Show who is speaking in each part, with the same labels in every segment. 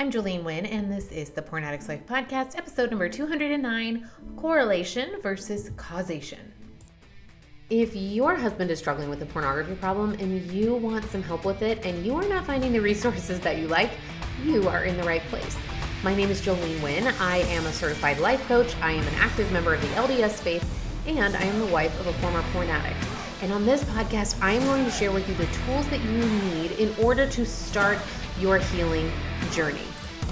Speaker 1: I'm Jolene Wynn, and this is the Porn Addict's Life Podcast, episode number 209, Correlation versus Causation. If your husband is struggling with a pornography problem and you want some help with it and you are not finding the resources that you like, you are in the right place. My name is Jolene Wynn. I am a certified life coach. I am an active member of the LDS faith, and I am the wife of a former porn addict. And on this podcast, I am going to share with you the tools that you need in order to start your healing journey.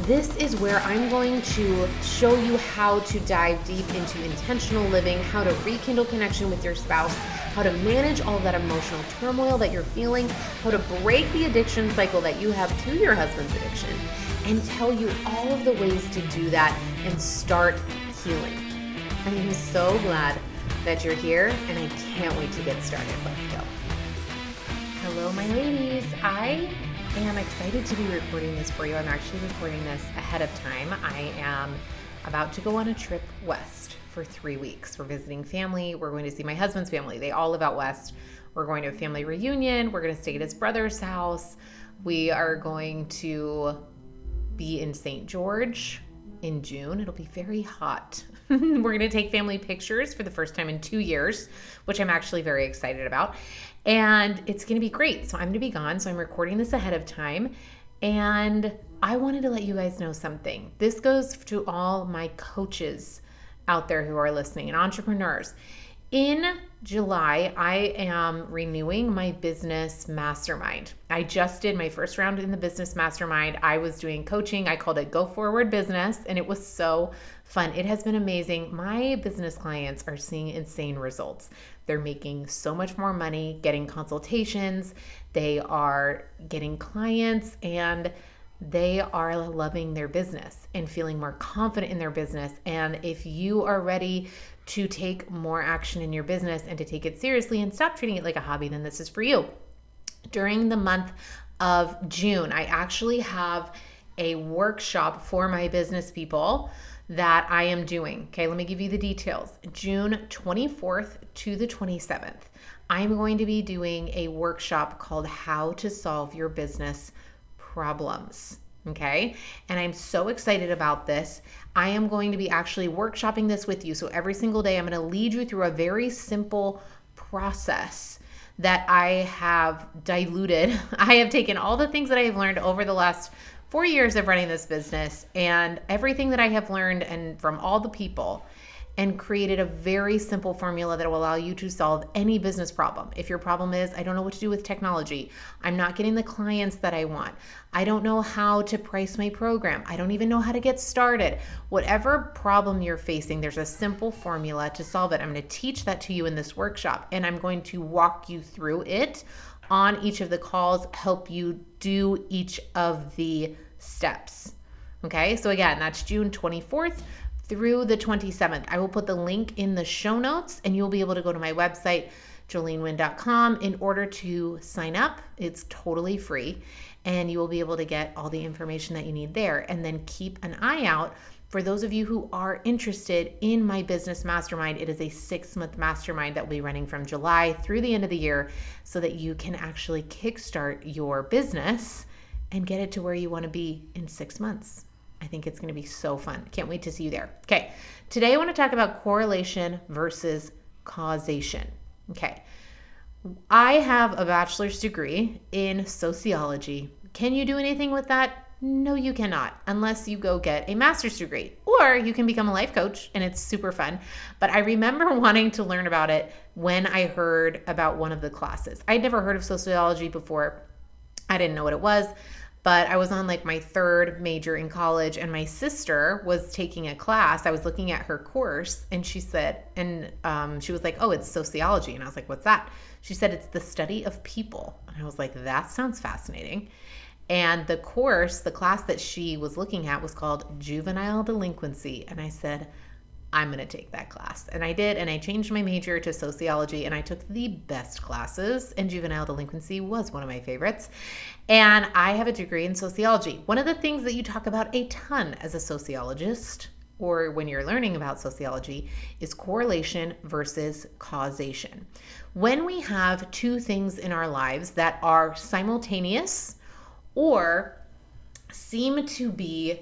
Speaker 1: This is where I'm going to show you how to dive deep into intentional living, how to rekindle connection with your spouse, how to manage all of that emotional turmoil that you're feeling, how to break the addiction cycle that you have to your husband's addiction, and tell you all of the ways to do that and start healing. I am so glad that you're here, and I can't wait to get started. Let's go. Hello, my ladies. I am excited to be recording this for you. I'm actually recording this ahead of time. I am about to go on a trip west for 3 weeks. We're visiting family. We're going to see my husband's family. They all live out west. We're going to a family reunion. We're going to stay at his brother's house. We are going to be in St. George in June. It'll be very hot. We're going to take family pictures for the first time in 2 years, which I'm actually very excited about. And it's going to be great. So I'm going to be gone. So I'm recording this ahead of time. And I wanted to let you guys know something. This goes to all my coaches out there who are listening and entrepreneurs. In July, I am renewing my business mastermind. I just did my first round in the business mastermind. I was doing coaching. I called it Go Forward Business, and it was so fun. It has been amazing. My business clients are seeing insane results. They're making so much more money, getting consultations. They are getting clients, and they are loving their business and feeling more confident in their business. And if you are ready to take more action in your business and to take it seriously and stop treating it like a hobby, then this is for you. During the month of June, I actually have a workshop for my business people that I am doing. Okay, let me give you the details. June 24th to the 27th, I'm going to be doing a workshop called How to Solve Your Business Problems. Okay, and I'm so excited about this. I am going to be actually workshopping this with you. So every single day, I'm going to lead you through a very simple process that I have diluted. I have taken all the things that I have learned over the last 4 years of running this business and everything that I have learned and from all the people, and created a very simple formula that will allow you to solve any business problem. If your problem is, I don't know what to do with technology, I'm not getting the clients that I want, I don't know how to price my program, I don't even know how to get started, whatever problem you're facing, there's a simple formula to solve it. I'm going to teach that to you in this workshop, and I'm going to walk you through it on each of the calls, help you do each of the steps. Okay, so again, that's June 24th through the 27th. I will put the link in the show notes, and you'll be able to go to my website, jolenewynn.com, in order to sign up. It's totally free, and you will be able to get all the information that you need there. And then keep an eye out for those of you who are interested in my business mastermind. It is a 6-month mastermind that will be running from July through the end of the year so that you can actually kickstart your business and get it to where you want to be in 6 months. I think it's going to be so fun. Can't wait to see you there. Okay, today I want to talk about correlation versus causation. Okay, I have a bachelor's degree in sociology. Can you do anything with that? No, you cannot, unless you go get a master's degree, or you can become a life coach, and it's super fun. But I remember wanting to learn about it when I heard about one of the classes. I'd never heard of sociology before. I didn't know what it was. But I was on like my 3rd major in college, and my sister was taking a class. I was looking at her course, and she said, she was like, oh, it's sociology. And I was like, what's that? She said, it's the study of people. And I was like, that sounds fascinating. And the class that she was looking at was called juvenile delinquency. And I said, I'm going to take that class. And I did, and I changed my major to sociology, and I took the best classes, and juvenile delinquency was one of my favorites. And I have a degree in sociology. One of the things that you talk about a ton as a sociologist, or when you're learning about sociology, is correlation versus causation. When we have two things in our lives that are simultaneous or seem to be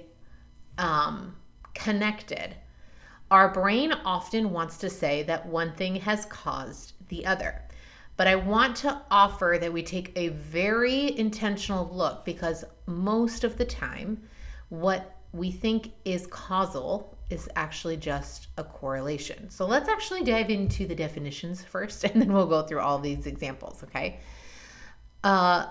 Speaker 1: connected, our brain often wants to say that one thing has caused the other. But I want to offer that we take a very intentional look, because most of the time, what we think is causal is actually just a correlation. So let's actually dive into the definitions first, and then we'll go through all these examples, okay? A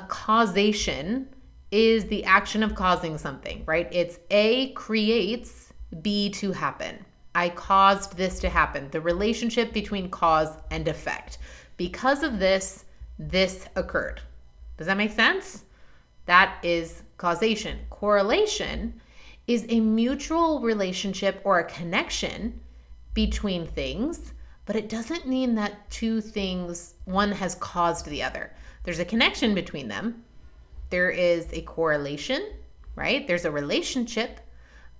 Speaker 1: causation is the action of causing something, right? It's A creates B to happen. I caused this to happen. The relationship between cause and effect. Because of this, this occurred. Does that make sense? That is causation. Correlation is a mutual relationship or a connection between things, but it doesn't mean that two things, one has caused the other. There's a connection between them. There is a correlation, right? There's a relationship,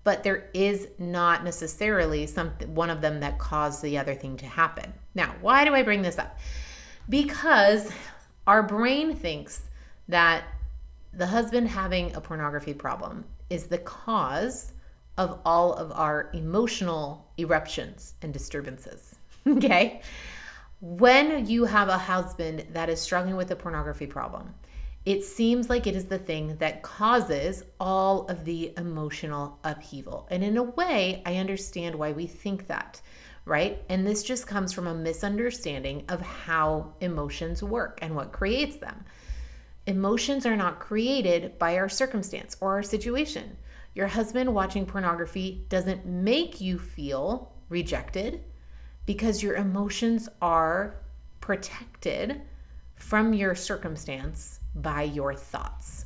Speaker 1: but there is not necessarily one of them that caused the other thing to happen. Now, why do I bring this up? Because our brain thinks that the husband having a pornography problem is the cause of all of our emotional eruptions and disturbances, okay? When you have a husband that is struggling with a pornography problem, it seems like it is the thing that causes all of the emotional upheaval. And in a way, I understand why we think that, right? And this just comes from a misunderstanding of how emotions work and what creates them. Emotions are not created by our circumstance or our situation. Your husband watching pornography doesn't make you feel rejected, because your emotions are protected from your circumstance by your thoughts.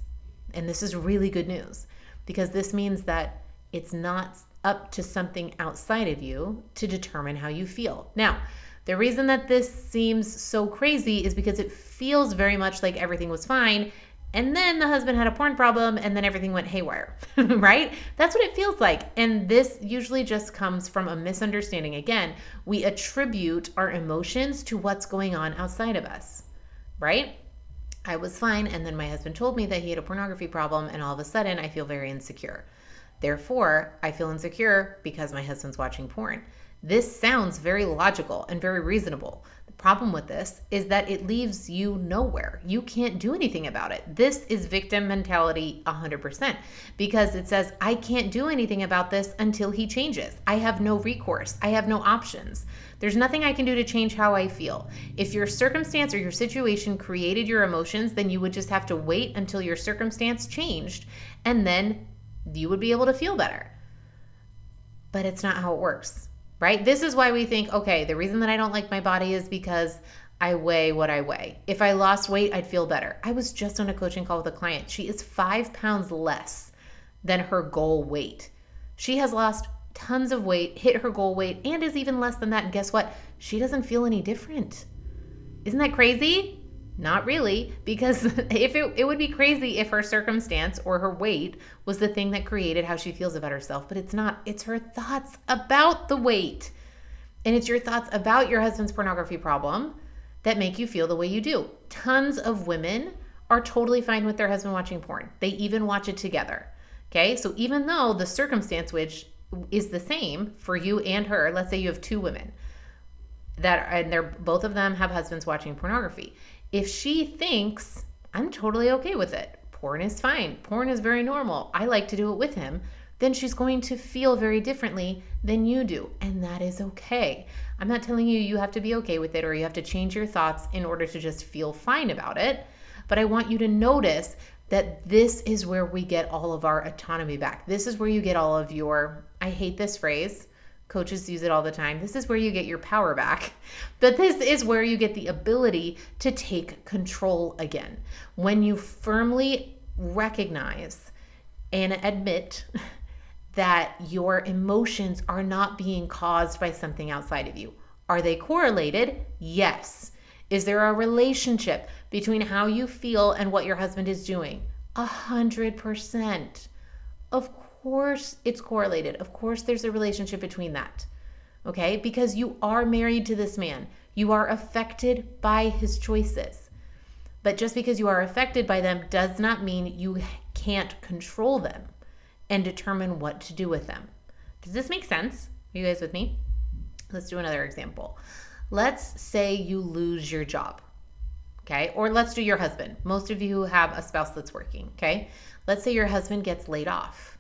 Speaker 1: And this is really good news, because this means that it's not up to something outside of you to determine how you feel. Now, the reason that this seems so crazy is because it feels very much like everything was fine, and then the husband had a porn problem, and then everything went haywire, right? That's what it feels like. And this usually just comes from a misunderstanding. Again, we attribute our emotions to what's going on outside of us, right? I was fine, and then my husband told me that he had a pornography problem, and all of a sudden I feel very insecure. Therefore, I feel insecure because my husband's watching porn. This sounds very logical and very reasonable. The problem with this is that it leaves you nowhere. You can't do anything about it. This is victim mentality 100%, because it says, I can't do anything about this until he changes. I have no recourse. I have no options. There's nothing I can do to change how I feel. If your circumstance or your situation created your emotions, then you would just have to wait until your circumstance changed, and then you would be able to feel better. But it's not how it works. Right? This is why we think, okay, the reason that I don't like my body is because I weigh what I weigh. If I lost weight, I'd feel better. I was just on a coaching call with a client. She is 5 pounds less than her goal weight. She has lost tons of weight, hit her goal weight, and is even less than that. And guess what? She doesn't feel any different. Isn't that crazy? Not really, because if it would be crazy if her circumstance or her weight was the thing that created how she feels about herself, but it's not. It's her thoughts about the weight. And it's your thoughts about your husband's pornography problem that make you feel the way you do. Tons of women are totally fine with their husband watching porn. They even watch it together. Okay? So even though the circumstance, which is the same for you and her, let's say you have two women and they're both of them have husbands watching pornography. If she thinks, I'm totally okay with it, porn is fine, porn is very normal, I like to do it with him, then she's going to feel very differently than you do. And that is okay. I'm not telling you you have to be okay with it or you have to change your thoughts in order to just feel fine about it. But I want you to notice that this is where we get all of our autonomy back. This is where you get all of your, I hate this phrase, coaches use it all the time, this is where you get your power back. But this is where you get the ability to take control again. When you firmly recognize and admit that your emotions are not being caused by something outside of you. Are they correlated? Yes. Is there a relationship between how you feel and what your husband is doing? 100%. Of course it's correlated. Of course there's a relationship between that. Okay? Because you are married to this man. You are affected by his choices. But just because you are affected by them does not mean you can't control them and determine what to do with them. Does this make sense? Are you guys with me? Let's do another example. Let's say you lose your job, okay? Or let's do your husband. Most of you have a spouse that's working, okay? Let's say your husband gets laid off.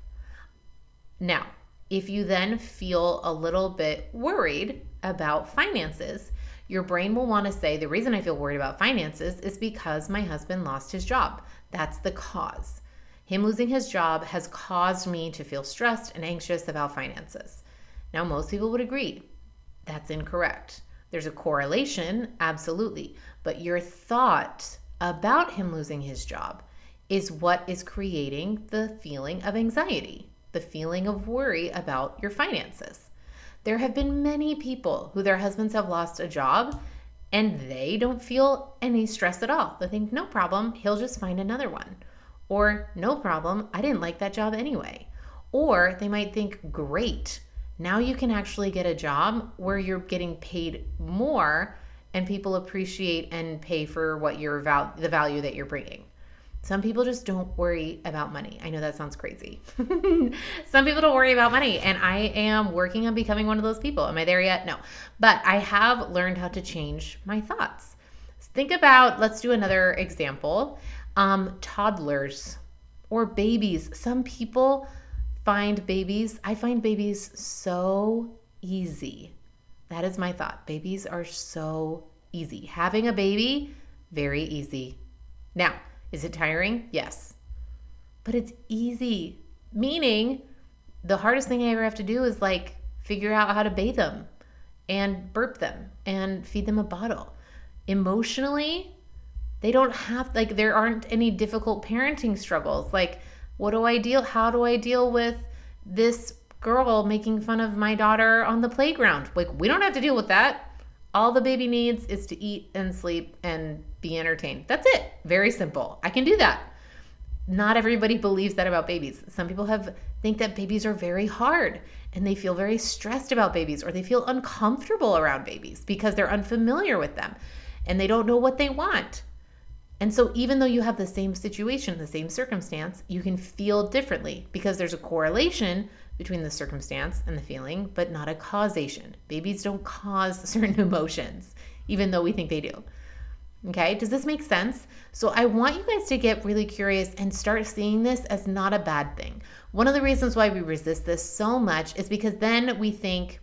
Speaker 1: Now, if you then feel a little bit worried about finances, your brain will want to say, the reason I feel worried about finances is because my husband lost his job. That's the cause. Him losing his job has caused me to feel stressed and anxious about finances. Now, most people would agree that's incorrect. There's a correlation, absolutely, but your thought about him losing his job is what is creating the feeling of anxiety, the feeling of worry about your finances. There have been many people who their husbands have lost a job and they don't feel any stress at all. They think, no problem, he'll just find another one. Or, no problem, I didn't like that job anyway. Or they might think, great, now you can actually get a job where you're getting paid more and people appreciate and pay for what the value that you're bringing. Some people just don't worry about money. I know that sounds crazy. Some people don't worry about money, and I am working on becoming one of those people. Am I there yet? No. But I have learned how to change my thoughts. Think about, let's do another example, toddlers or babies. Some people I find babies so easy. That is my thought. Babies are so easy. Having a baby, very easy. Now, is it tiring? Yes. But it's easy. Meaning, the hardest thing I ever have to do is figure out how to bathe them and burp them and feed them a bottle. Emotionally, they don't have, there aren't any difficult parenting struggles. How do I deal with this girl making fun of my daughter on the playground? We don't have to deal with that. All the baby needs is to eat and sleep and be entertained. That's it. Very simple. I can do that. Not everybody believes that about babies. Some people think that babies are very hard and they feel very stressed about babies, or they feel uncomfortable around babies because they're unfamiliar with them and they don't know what they want. And so even though you have the same situation, the same circumstance, you can feel differently because there's a correlation between the circumstance and the feeling, but not a causation. Babies don't cause certain emotions, even though we think they do. Okay, does this make sense? So I want you guys to get really curious and start seeing this as not a bad thing. One of the reasons why we resist this so much is because then we think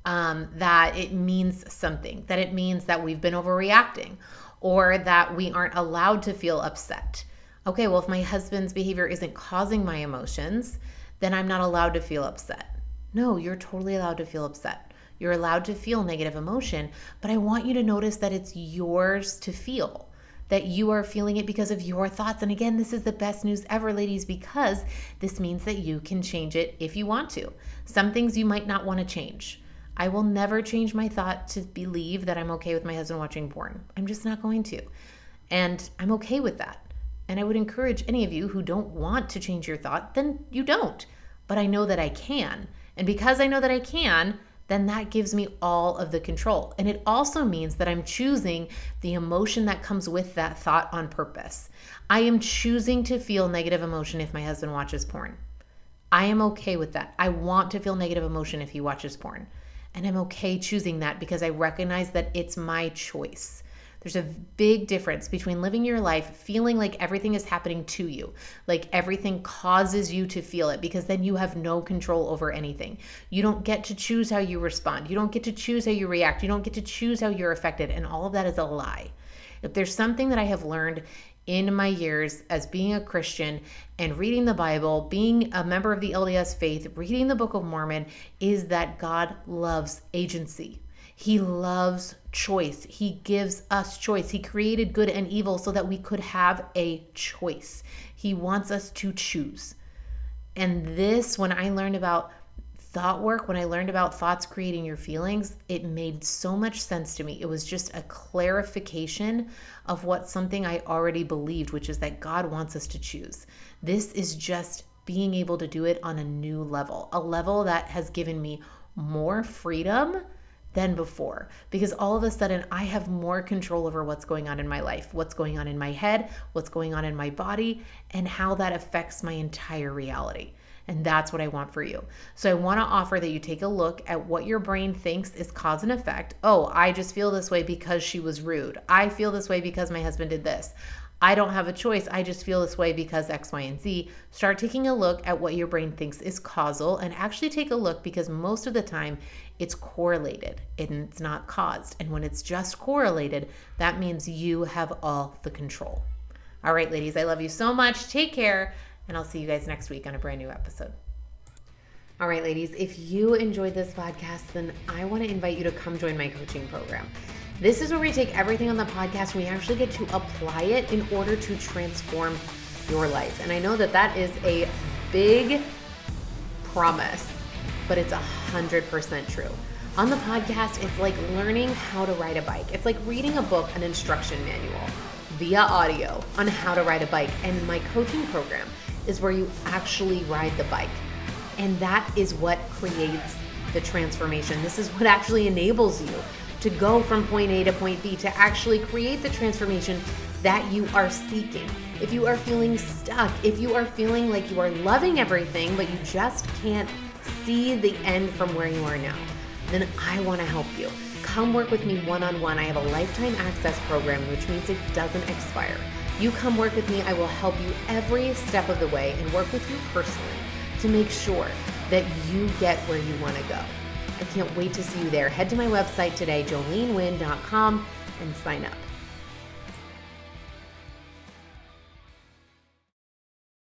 Speaker 1: that it means something, that it means that we've been overreacting, or that we aren't allowed to feel upset. Okay, well, if my husband's behavior isn't causing my emotions, then I'm not allowed to feel upset. No, you're totally allowed to feel upset. You're allowed to feel negative emotion, but I want you to notice that it's yours to feel, that you are feeling it because of your thoughts. And again, this is the best news ever, ladies, because this means that you can change it if you want to. Some things you might not want to change. I will never change my thought to believe that I'm okay with my husband watching porn. I'm just not going to. And I'm okay with that. And I would encourage any of you who don't want to change your thought, then you don't. But I know that I can. And because I know that I can, then that gives me all of the control. And it also means that I'm choosing the emotion that comes with that thought on purpose. I am choosing to feel negative emotion if my husband watches porn. I am okay with that. I want to feel negative emotion if he watches porn. And I'm okay choosing that because I recognize that it's my choice. There's a big difference between living your life feeling like everything is happening to you, like everything causes you to feel it, because then you have no control over anything. You don't get to choose how you respond. You don't get to choose how you react. You don't get to choose how you're affected. And all of that is a lie. If there's something that I have learned in my years as being a Christian and reading the Bible, being a member of the LDS faith, reading the Book of Mormon, is that God loves agency. He loves choice. He gives us choice. He created good and evil so that we could have a choice. He wants us to choose. And this, when I learned about thought work, when I learned about thoughts creating your feelings, it made so much sense to me. It was just a clarification of what something I already believed, which is that God wants us to choose. This is just being able to do it on a new level, a level that has given me more freedom than before, because all of a sudden I have more control over what's going on in my life, what's going on in my head, what's going on in my body, and how that affects my entire reality. And that's what I want for you. So I want to offer that you take a look at what your brain thinks is cause and effect. Oh, I just feel this way because she was rude. I feel this way because my husband did this. I don't have a choice. I just feel this way because X, Y, and Z. Start taking a look at what your brain thinks is causal, and actually take a look, because most of the time it's correlated and it's not caused. And when it's just correlated, that means you have all the control. All right, ladies, I love you so much. Take care. And I'll see you guys next week on a brand new episode. All right, ladies, if you enjoyed this podcast, then I want to invite you to come join my coaching program. This is where we take everything on the podcast and we actually get to apply it in order to transform your life. And I know that that is a big promise, but it's 100% true. On the podcast, it's like learning how to ride a bike. It's like reading a book, an instruction manual via audio on how to ride a bike. And my coaching program is where you actually ride the bike. And that is what creates the transformation. This is what actually enables you to go from point A to point B, to actually create the transformation that you are seeking. If you are feeling stuck, if you are feeling like you are loving everything, but you just can't see the end from where you are now, then I want to help you. Come work with me one-on-one. I have a lifetime access program, which means it doesn't expire. You come work with me, I will help you every step of the way and work with you personally to make sure that you get where you want to go. I can't wait to see you there. Head to my website today, joleneWynn.com, and sign up.